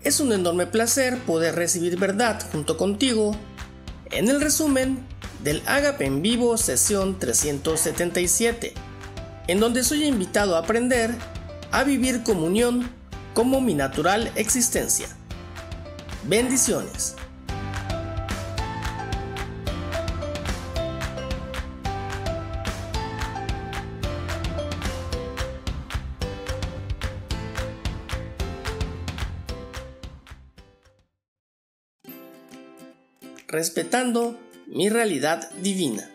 Es un enorme placer poder recibir verdad junto contigo en el resumen del Ágape en Vivo sesión 377, en donde soy invitado a aprender a vivir comunión como mi natural existencia. Bendiciones. Respetando mi realidad divina.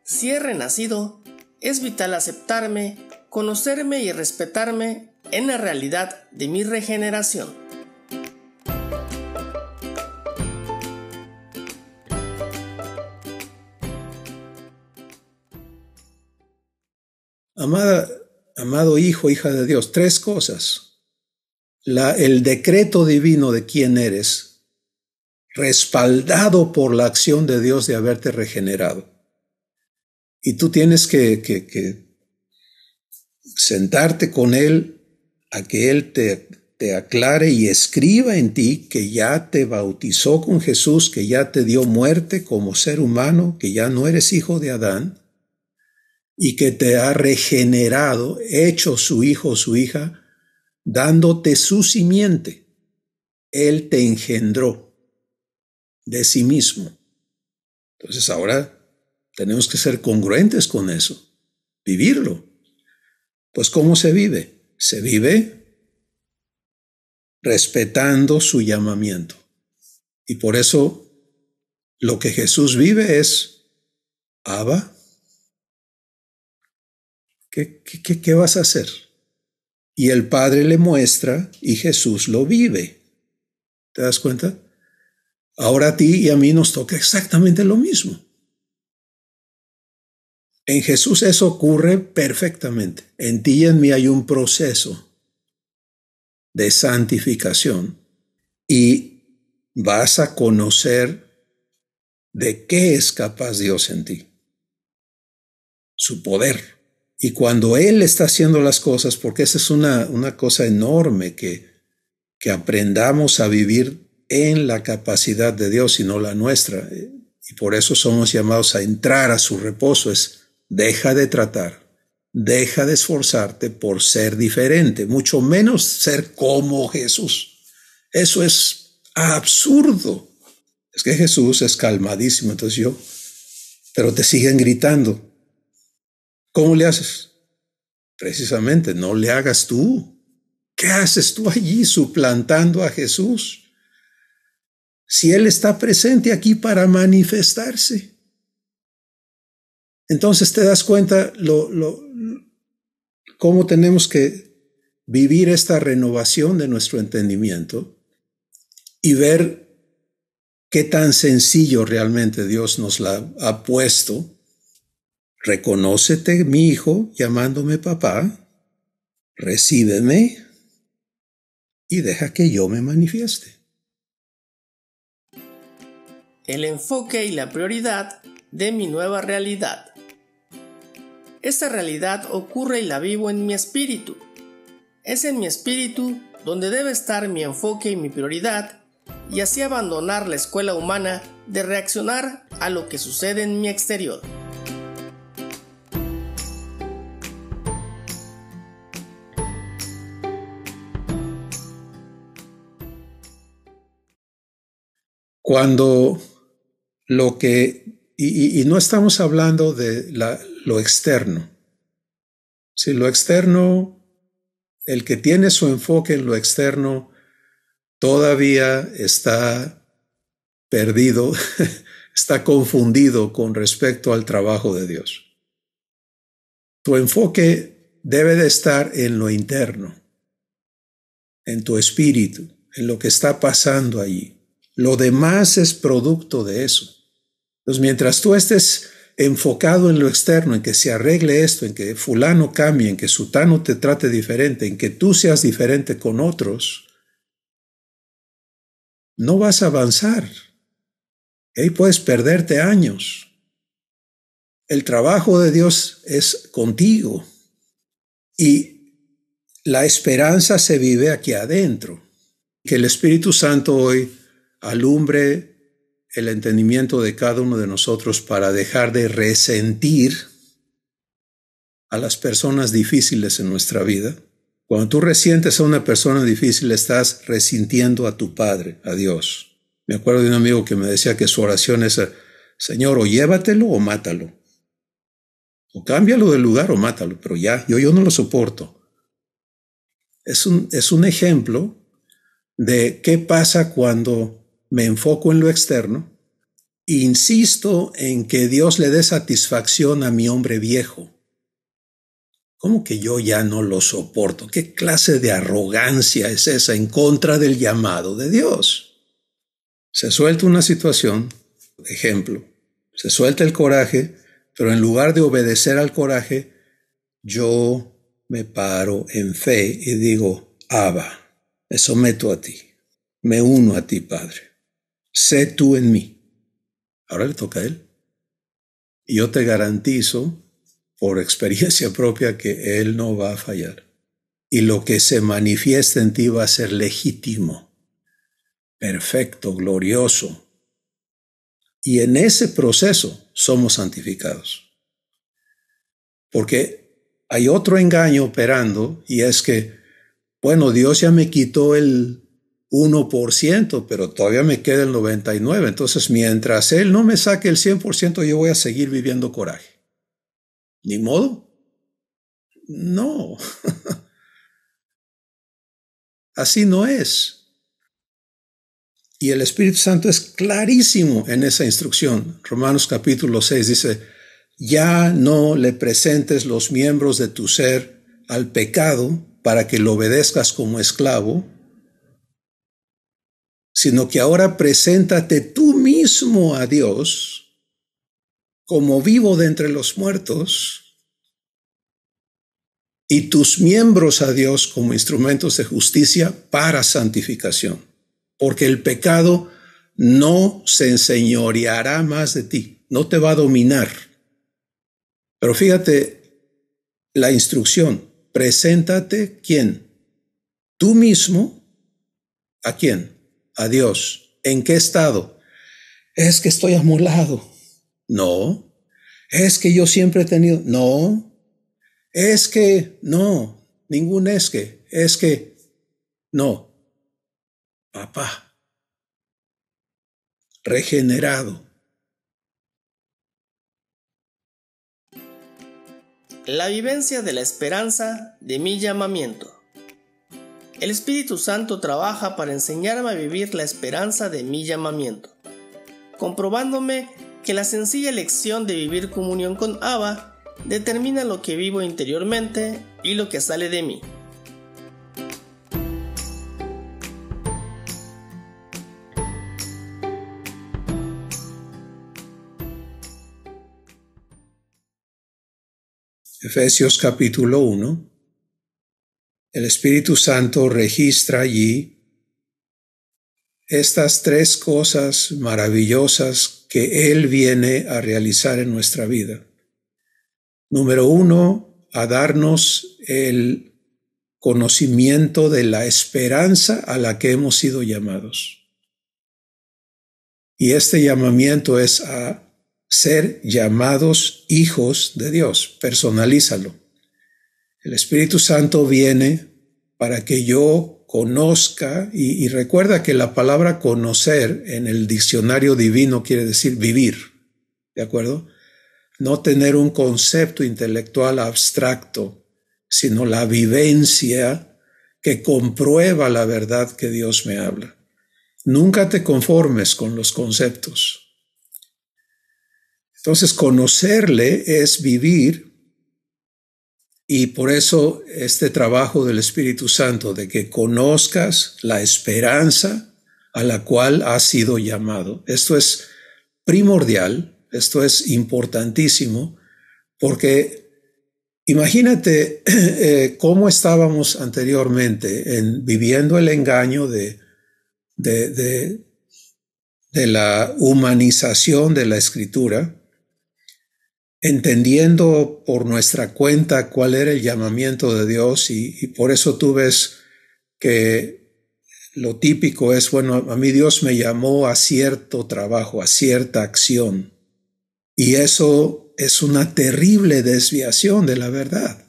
Si he renacido, es vital aceptarme, conocerme y respetarme en la realidad de mi regeneración. Amado hijo, hija de Dios, tres cosas. El decreto divino de quién eres, respaldado por la acción de Dios de haberte regenerado. Y tú tienes que sentarte con Él a que Él te aclare y escriba en ti que ya te bautizó con Jesús, que ya te dio muerte como ser humano, que ya no eres hijo de Adán y que te ha regenerado, hecho su hijo o su hija, dándote su simiente. Él te engendró de sí mismo. Entonces ahora tenemos que ser congruentes con eso, vivirlo. Pues ¿cómo se vive? Se vive respetando su llamamiento. Y por eso lo que Jesús vive es, Abba, ¿qué vas a hacer? Y el Padre le muestra y Jesús lo vive. ¿Te das cuenta? Ahora a ti y a mí nos toca exactamente lo mismo. En Jesús eso ocurre perfectamente. En ti y en mí hay un proceso de santificación y vas a conocer de qué es capaz Dios en ti. Su poder. Y cuando Él está haciendo las cosas, porque esa es una cosa enorme que aprendamos a vivir en la capacidad de Dios y no la nuestra. Y por eso somos llamados a entrar a su reposo. Es deja de tratar, deja de esforzarte por ser diferente, mucho menos ser como Jesús. Eso es absurdo. Es que Jesús es calmadísimo, entonces pero te siguen gritando. ¿Cómo le haces? Precisamente, no le hagas tú. ¿Qué haces tú allí suplantando a Jesús? Si Él está presente aquí para manifestarse. Entonces te das cuenta cómo tenemos que vivir esta renovación de nuestro entendimiento y ver qué tan sencillo realmente Dios nos la ha puesto. Reconócete, mi hijo, llamándome papá, recíbeme y deja que yo me manifieste. El enfoque y la prioridad de mi nueva realidad. Esta realidad ocurre y la vivo en mi espíritu. Es en mi espíritu donde debe estar mi enfoque y mi prioridad, y así abandonar la escuela humana de reaccionar a lo que sucede en mi exterior. Cuando y no estamos hablando de lo externo. Si lo externo, el que tiene su enfoque en lo externo todavía está perdido, está confundido con respecto al trabajo de Dios. Tu enfoque debe de estar en lo interno, en tu espíritu, en lo que está pasando allí. Lo demás es producto de eso. Entonces, mientras tú estés enfocado en lo externo, en que se arregle esto, en que fulano cambie, en que sutano te trate diferente, en que tú seas diferente con otros, no vas a avanzar. Ahí puedes perderte años. El trabajo de Dios es contigo y la esperanza se vive aquí adentro. Que el Espíritu Santo hoy alumbre el entendimiento de cada uno de nosotros para dejar de resentir a las personas difíciles en nuestra vida. Cuando tú resientes a una persona difícil, estás resintiendo a tu Padre, a Dios. Me acuerdo de un amigo que me decía que su oración es: Señor, o llévatelo o mátalo. O cámbialo de lugar o mátalo, pero ya, yo no lo soporto. Es un ejemplo de qué pasa cuando me enfoco en lo externo e insisto en que Dios le dé satisfacción a mi hombre viejo. ¿Cómo que yo ya no lo soporto? ¿Qué clase de arrogancia es esa en contra del llamado de Dios? Se suelta una situación, ejemplo, se suelta el coraje, pero en lugar de obedecer al coraje, yo me paro en fe y digo: Abba, me someto a ti, me uno a ti, Padre, sé tú en mí. Ahora le toca a Él. Y yo te garantizo, por experiencia propia, que Él no va a fallar. Y lo que se manifiesta en ti va a ser legítimo, perfecto, glorioso. Y en ese proceso somos santificados. Porque hay otro engaño operando, y es que, bueno, Dios ya me quitó el 1%, pero todavía me queda el 99%. Entonces, mientras Él no me saque el 100%, yo voy a seguir viviendo coraje. ¿Ni modo? No. Así no es. Y el Espíritu Santo es clarísimo en esa instrucción. Romanos capítulo 6 dice: ya no le presentes los miembros de tu ser al pecado para que lo obedezcas como esclavo, sino que ahora preséntate tú mismo a Dios como vivo de entre los muertos, y tus miembros a Dios como instrumentos de justicia para santificación. Porque el pecado no se enseñoreará más de ti, no te va a dominar. Pero fíjate la instrucción: preséntate, ¿quién? Tú mismo, ¿a quién? A Dios. ¿En qué estado? Es que estoy amolado. No. Es que yo siempre he tenido. No. Es que no. Ningún es que no. Papá, regenerado. La vivencia de la esperanza de mi llamamiento. El Espíritu Santo trabaja para enseñarme a vivir la esperanza de mi llamamiento, comprobándome que la sencilla elección de vivir comunión con Abba determina lo que vivo interiormente y lo que sale de mí. Efesios capítulo 1. El Espíritu Santo registra allí estas tres cosas maravillosas que Él viene a realizar en nuestra vida. Número 1, a darnos el conocimiento de la esperanza a la que hemos sido llamados. Y este llamamiento es a ser llamados hijos de Dios. Personalízalo. El Espíritu Santo viene para que yo conozca, y recuerda que la palabra conocer en el diccionario divino quiere decir vivir, ¿de acuerdo? No tener un concepto intelectual abstracto, sino la vivencia que comprueba la verdad que Dios me habla. Nunca te conformes con los conceptos. Entonces, conocerle es vivir. Y por eso este trabajo del Espíritu Santo, de que conozcas la esperanza a la cual has sido llamado. Esto es primordial, esto es importantísimo, porque imagínate cómo estábamos anteriormente viviendo el engaño de la humanización de la Escritura, entendiendo por nuestra cuenta cuál era el llamamiento de Dios, y por eso tú ves que lo típico es, bueno, a mí Dios me llamó a cierto trabajo, a cierta acción. Y eso es una terrible desviación de la verdad.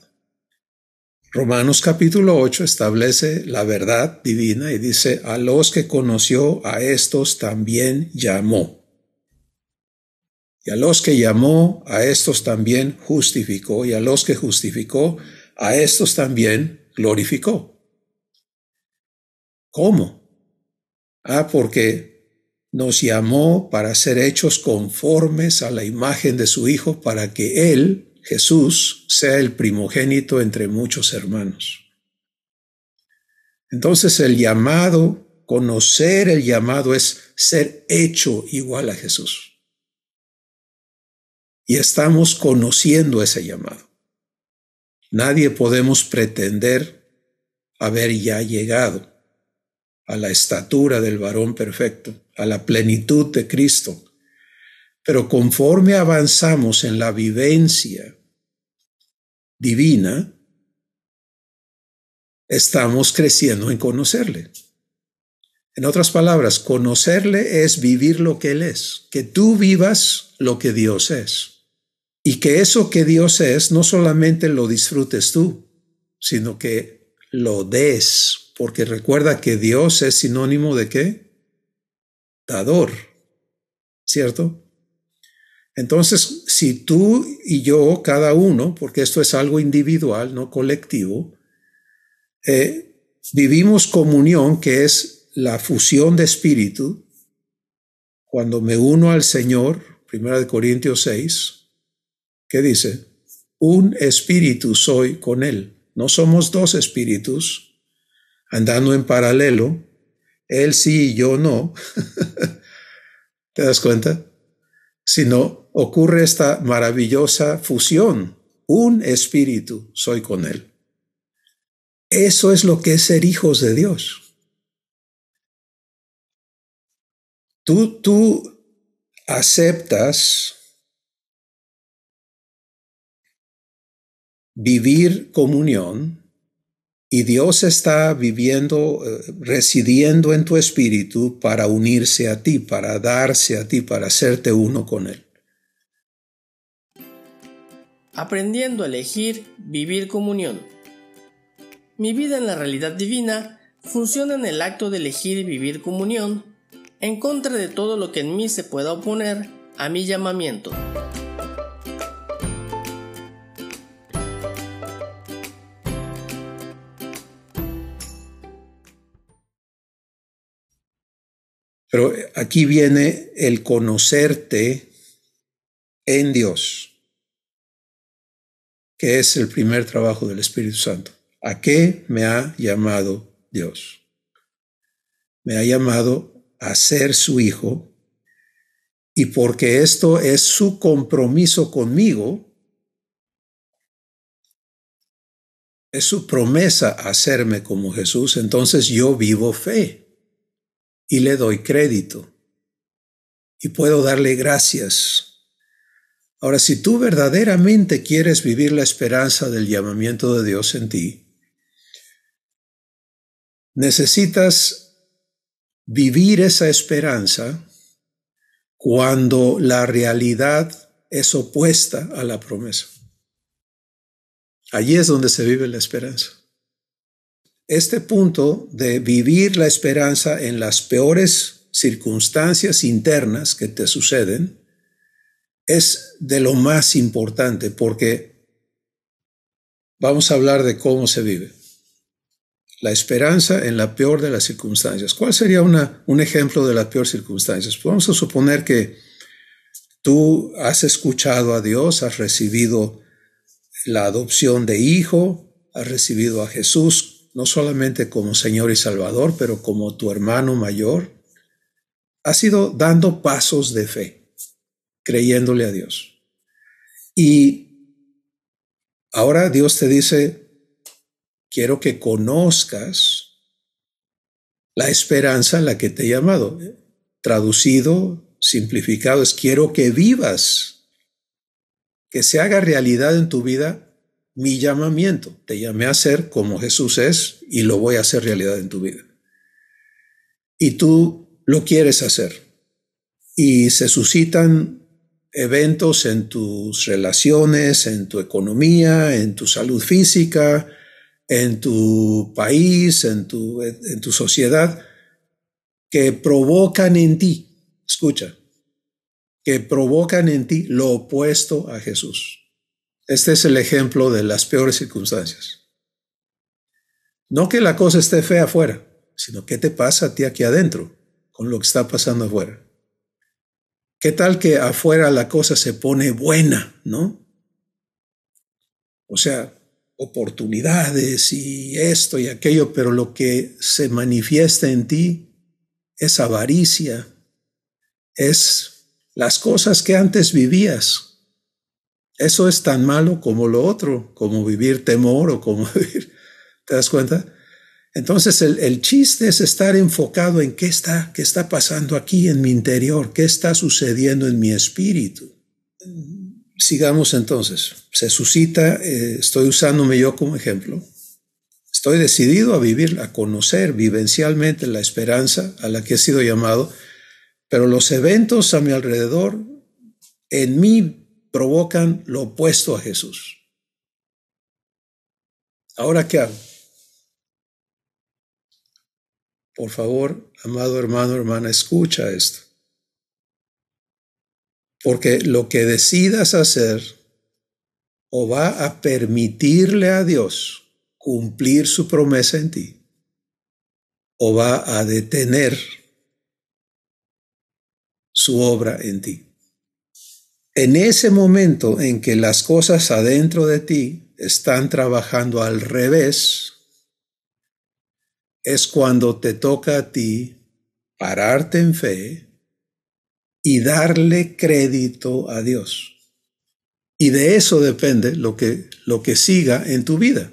Romanos capítulo 8 establece la verdad divina y dice, a los que conoció, a estos también llamó. Y a los que llamó, a estos también justificó. Y a los que justificó, a estos también glorificó. ¿Cómo? Porque nos llamó para ser hechos conformes a la imagen de su Hijo, para que Él, Jesús, sea el primogénito entre muchos hermanos. Entonces el llamado, conocer el llamado es ser hecho igual a Jesús. Y estamos conociendo ese llamado. Nadie podemos pretender haber ya llegado a la estatura del varón perfecto, a la plenitud de Cristo. Pero conforme avanzamos en la vivencia divina, estamos creciendo en conocerle. En otras palabras, conocerle es vivir lo que Él es, que tú vivas lo que Dios es. Y que eso que Dios es no solamente lo disfrutes tú, sino que lo des, porque recuerda que Dios es sinónimo de ¿qué? Dador, ¿cierto? Entonces, si tú y yo, cada uno, porque esto es algo individual, no colectivo, vivimos comunión, que es la fusión de espíritu, cuando me uno al Señor, 1 Corintios 6, ¿qué dice? Un espíritu soy con Él. No somos dos espíritus andando en paralelo, Él sí y yo no. ¿Te das cuenta? Sino ocurre esta maravillosa fusión. Un espíritu soy con Él. Eso es lo que es ser hijos de Dios. Tú aceptas vivir comunión y Dios está viviendo, residiendo en tu espíritu para unirse a ti, para darse a ti, para hacerte uno con Él. Aprendiendo a elegir vivir comunión. Mi vida en la realidad divina funciona en el acto de elegir vivir comunión, en contra de todo lo que en mí se pueda oponer a mi llamamiento. Pero aquí viene el conocerte en Dios, que es el primer trabajo del Espíritu Santo. ¿A qué me ha llamado Dios? Me ha llamado a ser su hijo, y porque esto es su compromiso conmigo, es su promesa hacerme como Jesús, entonces yo vivo fe. Y le doy crédito y puedo darle gracias. Ahora, si tú verdaderamente quieres vivir la esperanza del llamamiento de Dios en ti, necesitas vivir esa esperanza cuando la realidad es opuesta a la promesa. Allí es donde se vive la esperanza. Este punto de vivir la esperanza en las peores circunstancias internas que te suceden es de lo más importante, porque vamos a hablar de cómo se vive. La esperanza en la peor de las circunstancias. ¿Cuál sería un ejemplo de las peores circunstancias? Pues vamos a suponer que tú has escuchado a Dios, has recibido la adopción de hijo, has recibido a Jesús no solamente como Señor y Salvador, pero como tu hermano mayor. Has ido dando pasos de fe, creyéndole a Dios. Y ahora Dios te dice, quiero que conozcas la esperanza en la que te he llamado. Traducido, simplificado, es quiero que vivas, que se haga realidad en tu vida mi llamamiento. Te llamé a ser como Jesús es y lo voy a hacer realidad en tu vida. y tú lo quieres hacer. Y se suscitan eventos en tus relaciones, en tu economía, en tu salud física, en tu país, en tu sociedad, que provocan en ti, escucha, que provocan en ti lo opuesto a Jesús. Este es el ejemplo de las peores circunstancias. No que la cosa esté fea afuera, sino qué te pasa a ti aquí adentro con lo que está pasando afuera. ¿Qué tal que afuera la cosa se pone buena, no? O sea, oportunidades y esto y aquello, pero lo que se manifiesta en ti es avaricia, es las cosas que antes vivías. Eso es tan malo como lo otro, como vivir temor o como vivir, ¿te das cuenta? Entonces el chiste es estar enfocado en qué está pasando aquí en mi interior, qué está sucediendo en mi espíritu. Sigamos entonces. Se suscita, estoy usándome yo como ejemplo. Estoy decidido a vivir, a conocer vivencialmente la esperanza a la que he sido llamado, pero los eventos a mi alrededor en mí provocan lo opuesto a Jesús. ¿Ahora qué hago? Por favor, amado hermano, hermana, escucha esto. Porque lo que decidas hacer o va a permitirle a Dios cumplir su promesa en ti, o va a detener su obra en ti. En ese momento en que las cosas adentro de ti están trabajando al revés, es cuando te toca a ti pararte en fe y darle crédito a Dios. Y de eso depende lo que siga en tu vida.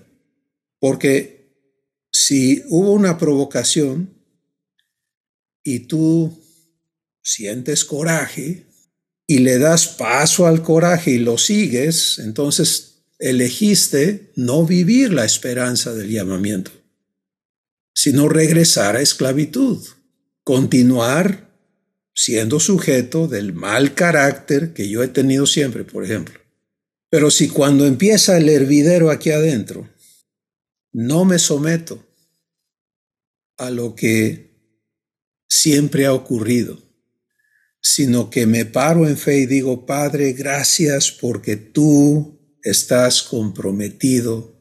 Porque si hubo una provocación y tú sientes coraje y le das paso al coraje y lo sigues, entonces elegiste no vivir la esperanza del llamamiento, sino regresar a esclavitud, continuar siendo sujeto del mal carácter que yo he tenido siempre, por ejemplo. Pero si cuando empieza el hervidero aquí adentro, no me someto a lo que siempre ha ocurrido, sino que me paro en fe y digo, Padre, gracias porque tú estás comprometido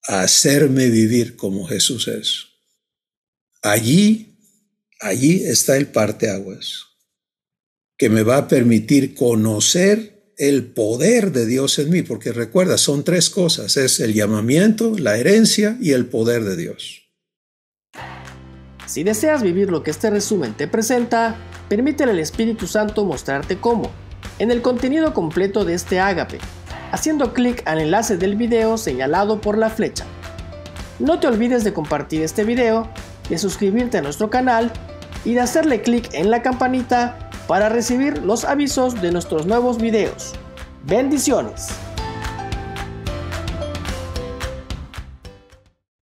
a hacerme vivir como Jesús es. Allí está el parteaguas, que me va a permitir conocer el poder de Dios en mí, porque recuerda, son tres cosas, es el llamamiento, la herencia y el poder de Dios. Si deseas vivir lo que este resumen te presenta, permítele al Espíritu Santo mostrarte cómo, en el contenido completo de este ágape, haciendo clic al enlace del video señalado por la flecha. No te olvides de compartir este video, de suscribirte a nuestro canal y de hacerle clic en la campanita para recibir los avisos de nuestros nuevos videos. ¡Bendiciones!